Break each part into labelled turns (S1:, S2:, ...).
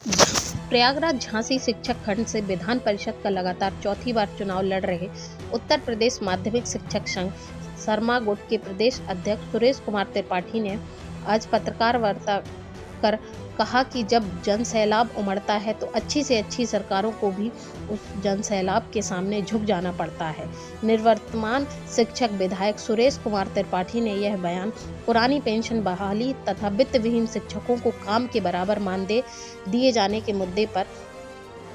S1: प्रयागराज झांसी शिक्षक खंड से विधान परिषद का लगातार चौथी बार चुनाव लड़ रहे उत्तर प्रदेश माध्यमिक शिक्षक संघ शर्मा गुट के प्रदेश अध्यक्ष सुरेश कुमार त्रिपाठी ने आज पत्रकार वार्ता कर कहा कि जब जन सैलाब उमड़ता है तो अच्छी से अच्छी सरकारों को भी उस जन सैलाब के सामने झुक जाना पड़ता है। निवर्तमान शिक्षक विधायक सुरेश कुमार त्रिपाठी ने यह बयान पुरानी पेंशन बहाली तथा वित्त विहीन शिक्षकों को काम के बराबर मानदेय दिए जाने के मुद्दे पर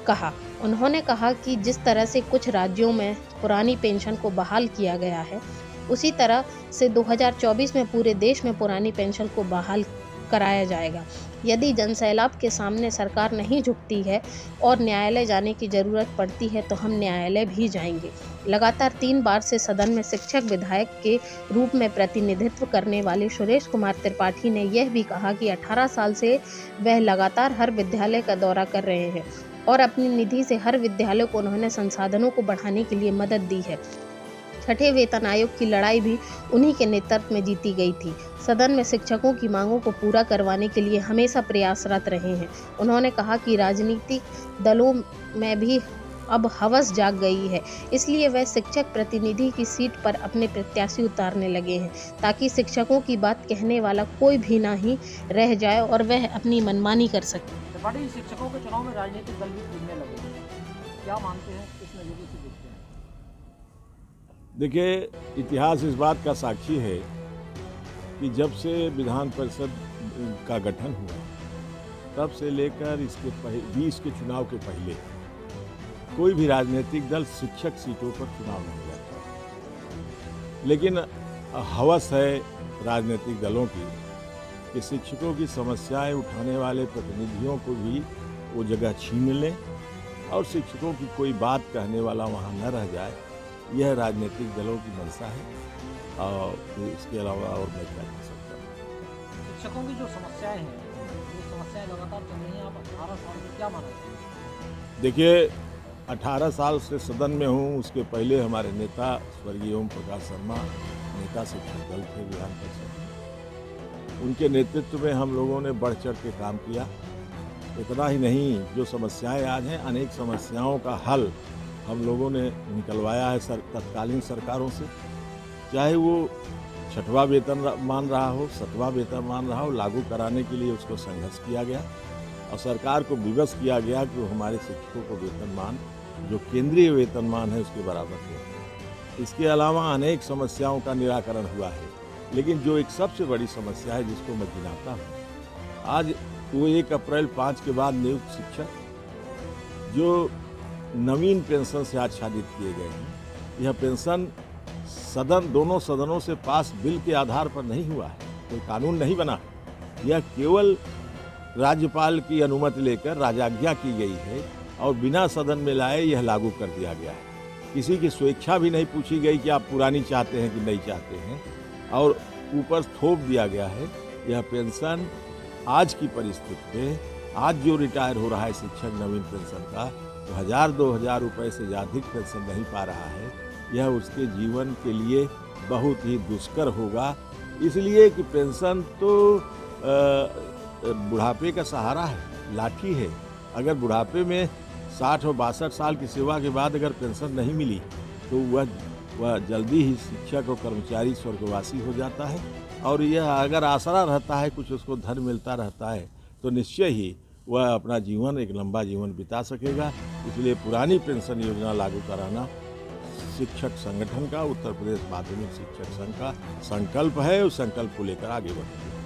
S1: कहा। उन्होंने कहा कि जिस तरह से कुछ राज्यों में पुरानी पेंशन को बहाल किया गया है, उसी तरह से 2024 में पूरे देश में पुरानी पेंशन को बहाल कराया जाएगा। यदि जनसैलाब के सामने सरकार नहीं झुकती है और न्यायालय जाने की जरूरत पड़ती है तो हम न्यायालय भी जाएंगे। लगातार 3 बार से सदन में शिक्षक विधायक के रूप में प्रतिनिधित्व करने वाले सुरेश कुमार त्रिपाठी ने यह भी कहा कि 18 साल से वह लगातार हर विद्यालय का दौरा कर रहे हैं और अपनी निधि से हर विद्यालय को उन्होंने संसाधनों को बढ़ाने के लिए मदद दी है। छठे वेतन आयोग की लड़ाई भी उन्हीं के नेतृत्व में जीती गई थी। सदन में शिक्षकों की मांगों को पूरा करवाने के लिए हमेशा प्रयासरत रहे हैं। उन्होंने कहा कि राजनीतिक दलों में भी अब हवस जाग गई है, इसलिए वह शिक्षक प्रतिनिधि की सीट पर अपने प्रत्याशी उतारने लगे हैं ताकि शिक्षकों की बात कहने वाला कोई भी ना ही रह जाए और वह अपनी मनमानी कर सके।
S2: बड़ी शिक्षकों के चुनाव में राजनीतिक दल भी कूदने लगे हैं, क्या मानते हैं, किस नजरिए से देखते हैं?
S3: देखिए, इतिहास इस बात का साक्षी है कि जब से विधान परिषद का गठन हुआ तब से लेकर इसके 20 के चुनाव के पहले कोई भी राजनीतिक दल शिक्षक सीटों पर चुनाव नहीं लड़ता। लेकिन हवस है राजनीतिक दलों की कि शिक्षकों की समस्याएं उठाने वाले प्रतिनिधियों को भी वो जगह छीन लें और शिक्षकों की कोई बात कहने वाला वहाँ न रह जाए। यह राजनीतिक दलों की मंशा है और इसके अलावा और मैं क्या कह सकता हूँ।
S2: शिक्षकों की जो समस्याएं हैं, वो समस्याएं लगातार चल रही हैं। आप 18 साल में क्या माना जाए?
S3: देखिए, 18 साल से सदन में हूँ। उसके पहले हमारे नेता स्वर्गीय ओम प्रकाश शर्मा नेता शिक्षक दल थे विधान परिषद। उनके नेतृत्व में हम लोगों ने बढ़ चढ़ के काम किया। इतना ही नहीं, जो समस्याएं आज हैं, अनेक समस्याओं का हल हम लोगों ने निकलवाया है तत्कालीन सरकारों से। चाहे वो 6वां वेतनमान रहा हो, 7वां वेतनमान रहा हो, लागू कराने के लिए उसको संघर्ष किया गया और सरकार को विवश किया गया कि वो हमारे शिक्षकों को वेतनमान जो केंद्रीय वेतनमान है उसके बराबर है। इसके अलावा अनेक समस्याओं का निराकरण हुआ है, लेकिन जो एक सबसे बड़ी समस्या है जिसको मैं गिनाता हूँ, आज वो 1 अप्रैल 5 के बाद नियुक्त शिक्षक जो नवीन पेंशन से आच्छादित किए गए हैं। यह पेंशन दोनों सदनों से पास बिल के आधार पर नहीं हुआ है, कोई कानून नहीं बना। यह केवल राज्यपाल की अनुमति लेकर राजाज्ञा की गई है और बिना सदन में लाए यह लागू कर दिया गया है। किसी की स्वेच्छा भी नहीं पूछी गई कि आप पुरानी चाहते हैं कि नहीं चाहते हैं और ऊपर थोप दिया गया है। यह पेंशन आज की परिस्थिति में आज जो रिटायर हो रहा है शिक्षक नवीन पेंशन का, तो 1000-2000 रुपये से ज़्यादा पेंशन नहीं पा रहा है। यह उसके जीवन के लिए बहुत ही दुष्कर होगा, इसलिए कि पेंशन तो बुढ़ापे का सहारा है, लाठी है। अगर बुढ़ापे में 60 और 62 साल की सेवा के बाद अगर पेंशन नहीं मिली तो वह जल्दी ही शिक्षक और कर्मचारी स्वर्गवासी हो जाता है। और यह अगर आसरा रहता है, कुछ उसको धन मिलता रहता है, तो निश्चय ही वह अपना जीवन एक लंबा जीवन बिता सकेगा। इसलिए पुरानी पेंशन योजना लागू कराना शिक्षक संगठन का, उत्तर प्रदेश माध्यमिक शिक्षक संघ का संकल्प है। उस संकल्प को लेकर आगे बढ़ेंगे।